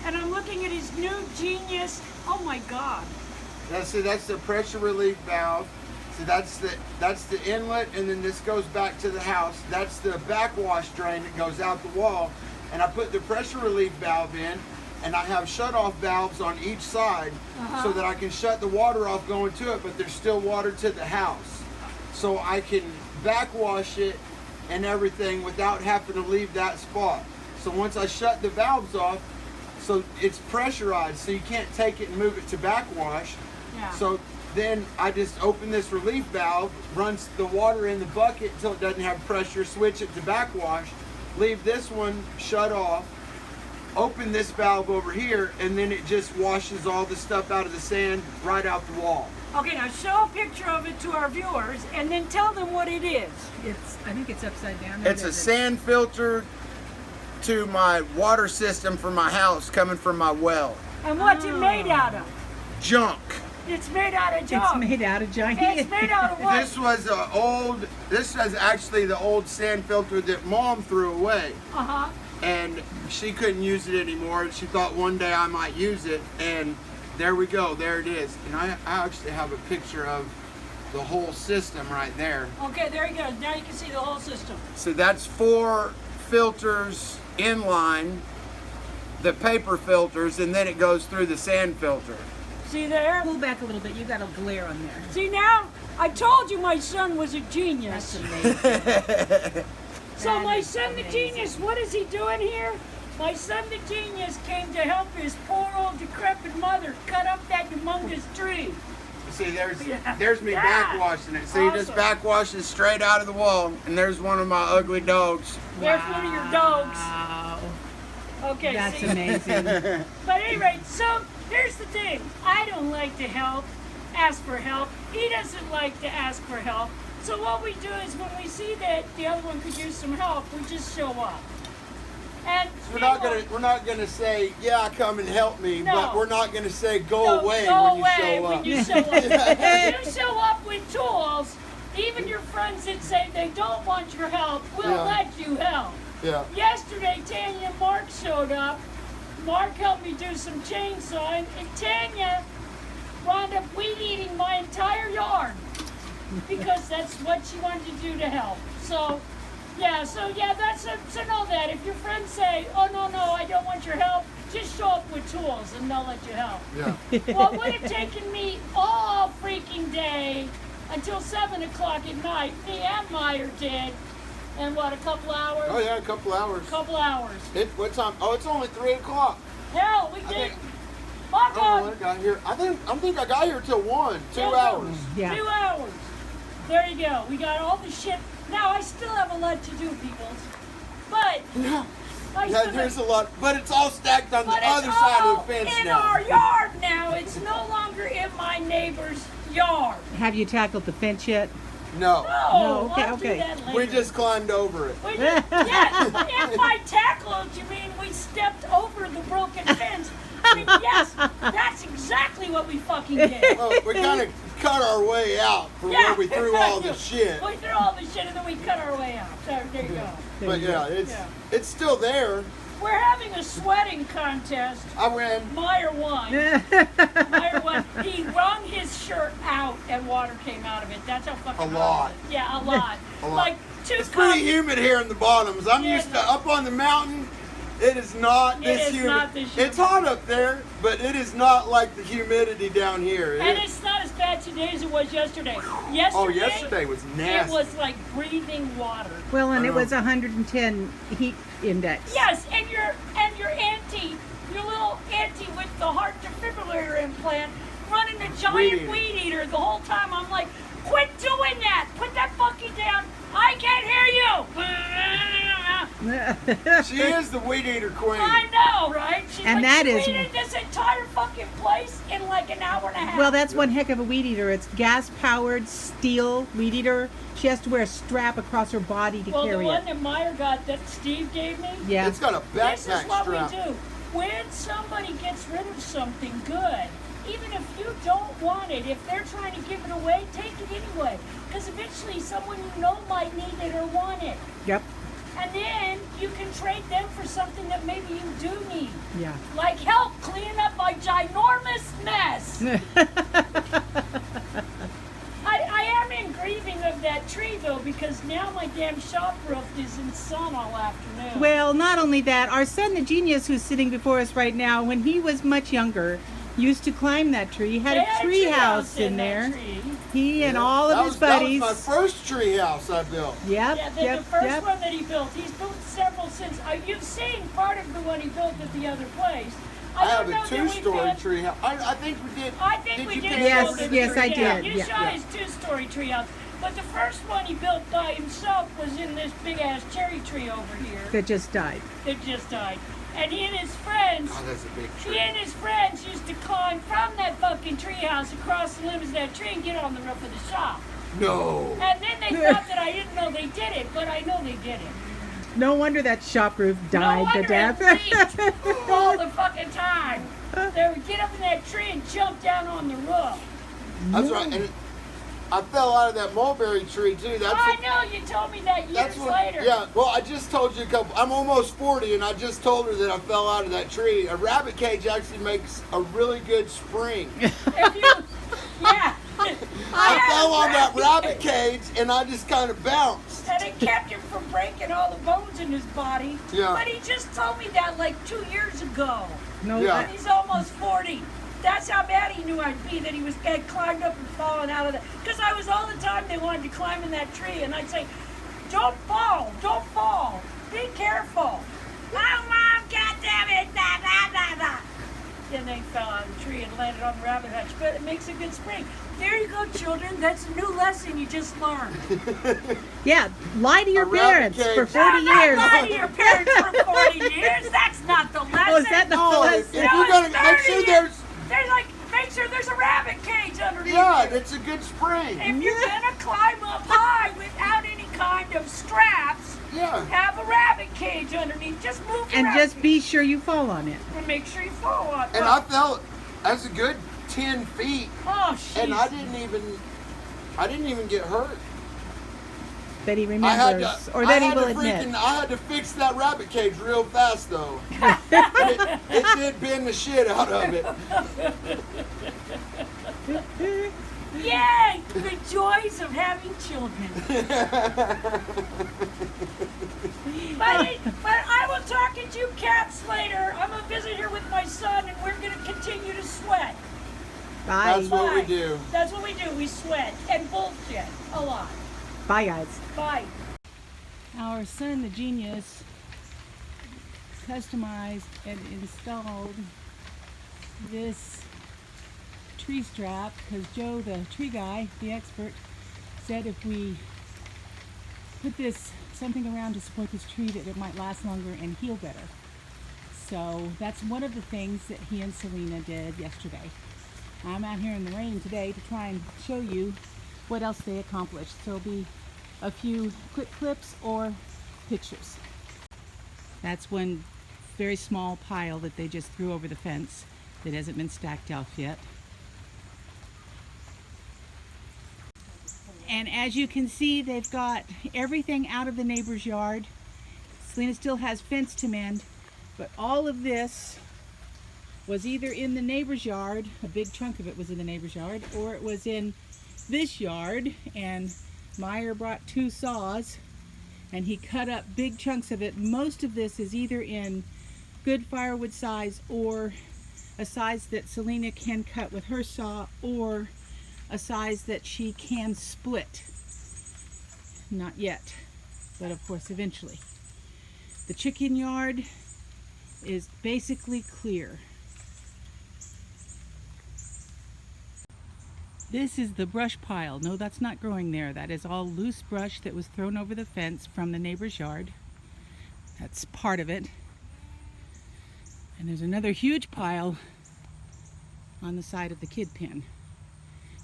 and I'm looking at his new Genius. Oh my God. See, that's the pressure relief valve. See, that's the inlet, and then this goes back to the house. That's the backwash drain that goes out the wall. And I put the pressure relief valve in, and I have shut-off valves on each side so that I can shut the water off going to it, but there's still water to the house. So I can backwash it and everything without having to leave that spot. So once I shut the valves off, so it's pressurized, so you can't take it and move it to backwash. Yeah. So then I just open this relief valve, runs the water in the bucket until it doesn't have pressure, switch it to backwash, leave this one shut off, open this valve over here, and then it just washes all the stuff out of the sand right out the wall. Okay, now show a picture of it to our viewers, and then tell them what it is. I think it's upside down. It's a sand filter to my water system for my house coming from my well. And what's it made out of? Junk. It's made out of junk. It's made out of junk. It's made out of what? This was actually the old sand filter that Mom threw away. Uh-huh. And she couldn't use it anymore. She thought one day I might use it, and there we go, there it is. And I actually have a picture of the whole system right there. Okay, there you go. Now you can see the whole system. So that's 4 filters in line, the paper filters, and then it goes through the sand filter. See there? Pull back a little bit. You got a glare on there. See now? I told you my son was a genius. That's amazing. So my son the genius, what is he doing here? My son the genius came to help his poor old decrepit mother cut up that humongous tree. See, there's me Yeah. backwashing it. See, just backwashes straight out of the wall, and there's one of my ugly dogs. There's one of your dogs. Wow. Okay, That's see? amazing. But anyway, so here's the thing. I don't like to ask for help. He doesn't like to ask for help. So what we do is when we see that the other one could use some help, we just show up. And We're not gonna say, yeah, come and help me, No. but we're not gonna say go away go when you away show when up. you show up. If you show up with tools, even your friends that say they don't want your help will Yeah. let you help. Yeah. Yesterday, Tanya and Mark showed up. Mark helped me do some chainsawing, and Tanya wound up weed eating my entire yard because that's what she wanted to do to help. So know that. If your friends say, oh, no, I don't want your help, just show up with tools and they'll let you help. Yeah. Well, it would have taken me all freaking day until 7 o'clock at night. Me and Meyer did. And what, a couple hours? Oh yeah, a couple hours. Couple hours. What time? Oh, it's only 3 o'clock. Hell, we did. think- My I don't know when God. I got here. I think I got here till 1. 2 Yeah, hours. Yeah. 2 hours. There you go. We got all the shit. Now, I still have a lot to do, people. But Yeah. I Yeah, still there's a lot, but it's all stacked on the But other it's side all of the fence in now. our yard now. It's no longer in my neighbor's yard. Have you tackled the fence yet? No, No, okay, I'll okay. do that later. we just climbed over it. We just, yes, if by tackled you mean we stepped over the broken fence. I mean, yes, that's exactly what we fucking did. Well, we kind of cut our way out from where we threw all the shit. We threw all the shit and then we cut our way out. There you go. But yeah, it's still there. We're having a sweating contest. I win. Meyer won. Meyer won. He wrung his shirt out and water came out of it. That's how fucking A lot. hot it is. Yeah, a lot. A lot. Like 2 It's cups. pretty humid here in the bottoms. I'm Yeah, used to up on the mountain. It is not It this is humid. not this humid. It's hot up there, but it is not like the humidity down here. And it's not as bad today as it was yesterday. Yesterday was nasty. It was like breathing water. Well, and I it know. was 110 heat index. Yes, and your auntie, your little auntie with the heart defibrillator implant, running a giant weed eater the whole time. I'm like, quit doing that! Put that fucking down! I can't hear you! She is the weed eater queen. I know, right? She's And like, that she is- weeded this entire fucking place in like an hour and a half. Well, that's one heck of a weed eater. It's gas-powered steel weed eater. She has to wear a strap across her body to well, the carry one it. that Meyer got that Steve gave me. Yeah. It's got a This is backpack what strap. we do. When somebody gets rid of something good, even if you don't want it, if they're trying to give it away, take it anyway. Because eventually someone you know might need it or want it. Yep. And then you can trade them for something that maybe you do need. Yeah. Like help cleaning up my ginormous mess. I am in grieving of that tree though, because now my damn shop roof is in sun all afternoon. Well, not only that, our son, the genius who's sitting before us right now, when he was much younger, used to climb that tree. He had They a tree house in that there. tree. He and all of his buddies. That was my first tree house I built. Yep, Yeah, yep, the first yep. one that he built. He's built several since. You've seen part of the one he built at the other place. I have don't know a that we two-story built- tree house. I think we did. I think we you did. pay Yes, build for a the yes, tree I house. did. You Yeah, shot yeah. his two-story tree house. But the first one he built by himself was in this big-ass cherry tree over here That just died. that just died. And he and his friends, Oh, that's a big he tree. and his friends used to climb from that fucking tree house across the limbs of that tree and get on the roof of the shop. No. And then they thought that I didn't know they did it, but I know they did it. No wonder that shop roof died no to wonder death. it leaked all the fucking time. They would get up in that tree and jump down on the roof. That's right. And I fell out of that mulberry tree too. That's I know, you told me that years later. Yeah, well, I just told you a couple. I'm almost 40, and I just told her that I fell out of that tree. A rabbit cage actually makes a really good spring. If you, yeah. I fell on that rabbit cage, and I just kind of bounced. And it kept him from breaking all the bones in his body. Yeah. But he just told me that like 2 years ago. No, Yeah. And he's almost 40. That's how bad he knew I'd be, that he was had climbed up and fallen out of that. Because I was all the time they wanted to climb in that tree, and I'd say, don't fall, be careful. Oh, Mom, goddammit, da, da, da, da. Then they fell out of the tree and landed on the rabbit hutch, but it makes a good spring. There you go, children. That's a new lesson you just learned. yeah, lie to your A rabbit parents cage. for 40 No, years. not lie to your parents for 40 years. That's not the lesson. Oh, is that the No, lesson? if you're gonna make sure There's like, make sure there's a rabbit cage underneath yeah, you. that's a good spring. If you're gonna climb up high without any kind of straps, Yeah. have a rabbit cage underneath. Just move the And rabbit just be sure you fall on it. and make sure you fall on. And I fell. That's a good 10 feet, Oh shit. and I didn't even get hurt. That he I had remembers, to, or I that he had will to admit. I had to fix that rabbit cage real fast though. it did bend the shit out of it. Yay! The joys of having children. But I will talk to you cats later. I'm a visitor with my son, and we're gonna continue to sweat. Bye. That's what we Bye. do. That's what we do. We sweat and bullshit a lot. Bye, guys. Bye. Our son, the genius, customized and installed this tree strap because Joe, the tree guy, the expert, said if we put something around to support this tree that it might last longer and heal better. So that's one of the things that he and Selena did yesterday. I'm out here in the rain today to try and show you what else they accomplished. So it'll be a few quick clips or pictures. That's one very small pile that they just threw over the fence that hasn't been stacked off yet. And as you can see, they've got everything out of the neighbor's yard. Selena still has fence to mend, but all of this was either in the neighbor's yard, a big chunk of it was in the neighbor's yard, or it was in this yard, and Meyer brought 2 saws and he cut up big chunks of it. Most of this is either in good firewood size or a size that Selena can cut with her saw, or a size that she can split. Not yet, but of course eventually. The chicken yard is basically clear. This is the brush pile. No, that's not growing there. That is all loose brush that was thrown over the fence from the neighbor's yard. That's part of it. And there's another huge pile on the side of the kid pen.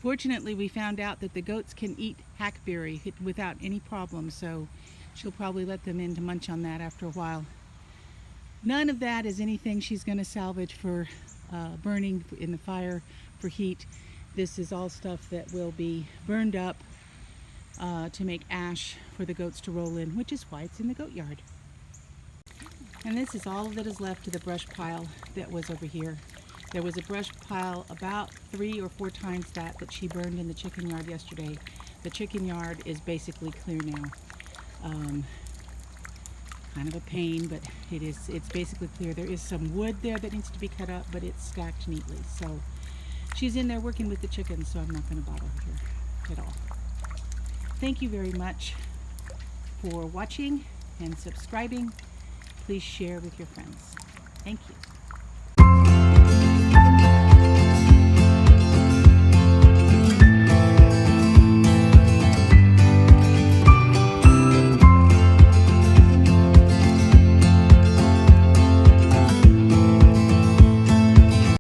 Fortunately, we found out that the goats can eat hackberry without any problem, so she'll probably let them in to munch on that after a while. None of that is anything she's going to salvage for burning in the fire for heat. This is all stuff that will be burned up to make ash for the goats to roll in, which is why it's in the goat yard. And this is all that is left of the brush pile that was over here. There was a brush pile about 3 or 4 times that she burned in the chicken yard yesterday. The chicken yard is basically clear now. Kind of a pain, but it's basically clear. There is some wood there that needs to be cut up, but it's stacked neatly. So she's in there working with the chickens, so I'm not going to bother her at all. Thank you very much for watching and subscribing. Please share with your friends. Thank you.